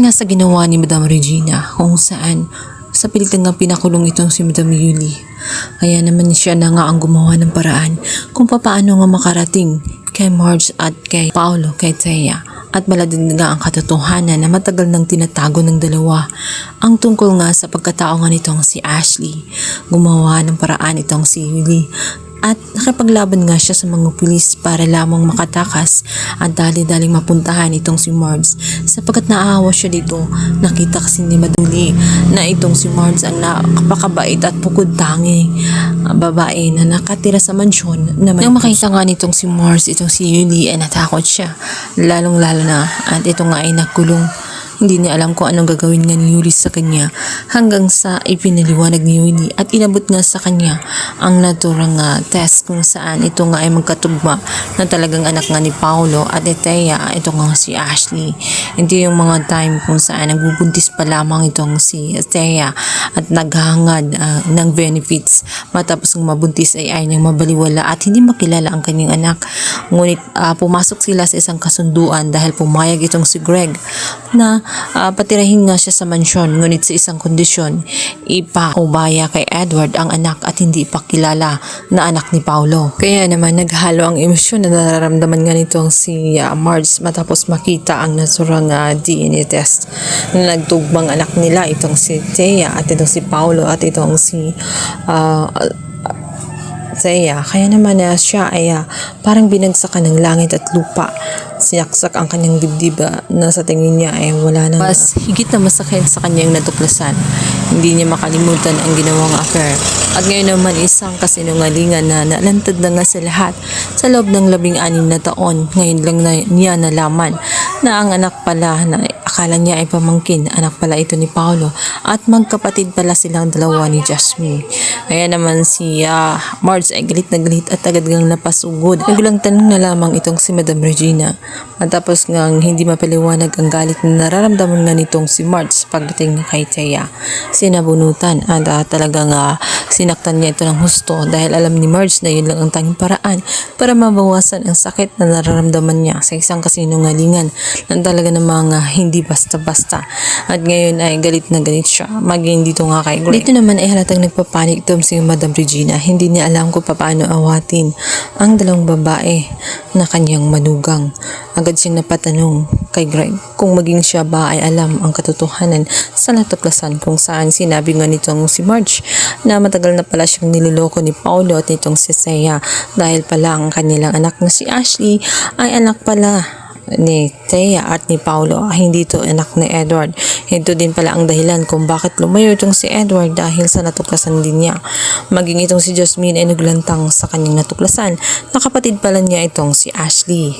Dahil nga sa ginawa ni Madam Regina kung saan sa pilit nga pinakulong itong si Madam Yuli. Kaya naman siya na nga ang gumawa ng paraan kung paano nga makarating kay Marge at kay Paolo, kay Thea. At maladin nga ang katotohanan na matagal nang tinatago ng dalawa. Ang tungkol nga sa pagkatao nga nitong si Ashley. Gumawa ng paraan itong si Yuli. At nakipaglaban nga siya sa mga pulis para lamang makatakas at dali-daling mapuntahan itong si Marge. Sapagkat naawa siya dito, nakita kasi ni Maduli na itong si Marge ang napakabait at bukod tangi babae na nakatira sa mansyon. Nang makita nga nitong si Marge, itong si Yuli ay natakot siya. Lalong-lalo na at ito nga ay nakulong. Hindi niya alam kung anong gagawin nga ni Yuli sa kanya hanggang sa ipinaliwanag ni Yuli at inabot nga sa kanya ang naturang test kung saan ito nga ay magkatugma na talagang anak nga ni Paolo at ni Thea, ito nga si Ashley. Hindi yung mga time kung saan nagbubuntis pa lamang itong si Thea at naghahangad ng benefits matapos ng mabuntis ay niyang mabaliwala at hindi makilala ang kanyang anak. Ngunit pumasok sila sa isang kasunduan dahil pumayag itong si Greg na patirahin nga siya sa mansyon, ngunit sa isang kondisyon, ipaubaya kay Edward ang anak at hindi ipakilala na anak ni Paolo. Kaya naman naghalo ang emosyon na nararamdaman nga nitong si Marge matapos makita ang naturang DNA test na nagtugmang anak nila, itong si Thea at itong si Paolo at itong si Thea. Kaya naman siya ay parang binagsakan ng langit at lupa. Sinaksak ang kanyang dibdib na sa tingin niya ay wala na. Mas higit na masakit sa kanyang natuklasan. Hindi niya makalimutan ang ginawang affair. At ngayon naman isang kasinungalingan na nalantad na nga sa lahat sa loob ng 16 na taon. Ngayon lang niya nalaman na ang anak pala na akala niya ay pamangkin, anak pala ito ni Paolo at magkapatid pala silang dalawa ni Jasmine. Kaya naman si Marge ay galit na galit at agad ngang napasugod. Nagulang tanong na lamang itong si Madam Regina. Matapos ngang hindi mapaliwanag ang galit na nararamdaman nga nitong si Marge pagdating na kay Thea. Sinabunutan at talagang sinaktan niya ito ng husto dahil alam ni Marge na yun lang ang tanging paraan para mabawasan ang sakit na nararamdaman niya sa isang kasinungalingan na talaga namang hindi basta-basta. At ngayon ay galit na galit siya maging dito nga kay Greg. Dito naman ay halatang nagpapanik itong si Madam Regina. Hindi niya alam kung paano awatin ang dalawang babae na kanyang manugang. Agad siyang napatanong kay Greg kung maging siya ba ay alam ang katotohanan sa natuklasan kung saan sinabi nga nitong si Marge na matagal na pala siyang niloloko ni Paolo at nitong si Thea dahil pala ang kanilang anak na si Ashley ay anak pala ni Thea at ni Paolo, hindi to anak ni Edward. Ito din pala ang dahilan kung bakit lumayo itong si Edward dahil sa natuklasan din niya. Maging itong si Jasmine ay naglantang sa kanyang natuklasan na kapatid pala niya itong si Ashley.